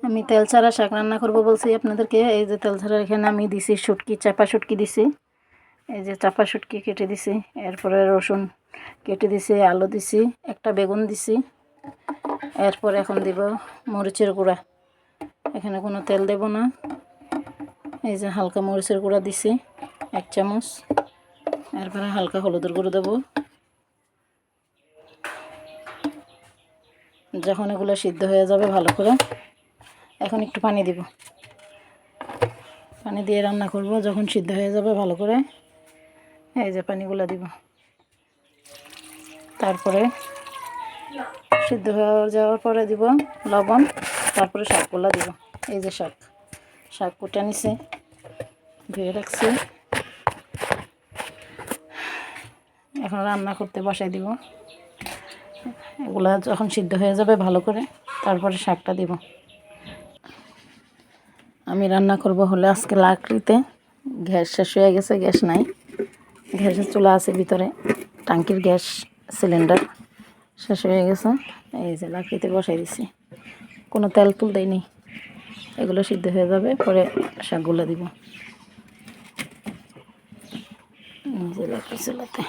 আমি তেল ছাড়া শাক রান্না করব বলছি আপনাদেরকে। এই যে তেল ছাড়া এখানে আমি দিছি শুটকি, চাপা শুটকি দিছি। এই যে চাপা শুটকি কেটে দিছি, এরপরে রসুন কেটে দিছি, আলু দিছি, একটা বেগুন দিছি। এরপর এখন দিব মরিচের গুঁড়া। এখানে কোনো তেল দেব না। এই যে হালকা মরিচের গুঁড়া দিছি 1 চামচ। এরপরে হালকা হলুদের গুঁড়ো দেব। যখন এগুলো সিদ্ধ হয়ে যাবে ভালো করে, এখন একটু পানি দিব। পানি দিয়ে রান্না করব। যখন সিদ্ধ হয়ে যাবে ভালো করে, এই যে পানিগুলো দিব। তারপরে সিদ্ধ হয়ে যাওয়ার পরে দিব লবণ। তারপরে শাকগুলো দিব। এই যে শাক কুটা নিছে, ধুয়ে রাখছি। এখন রান্না করতে বসাই দিব। এগুলা যখন সিদ্ধ হয়ে যাবে ভালো করে, তারপরে শাকটা দিব। আমি রান্না করব হলে আজকে লাকড়িতে। গ্যাস শেষ হয়ে গেছে, গ্যাস নাই। গ্যাসের চুলা আছে ভিতরে, টাঙ্কির গ্যাস সিলিন্ডার শেষ হয়ে গেছে। এই যে লাকড়িতে বসাই দিছি, কোনো তেল তুল দেয়নি। এগুলো সিদ্ধ হয়ে যাবে, পরে শাকগুলো দিব। এই যে লাকড়ি চুলাতে।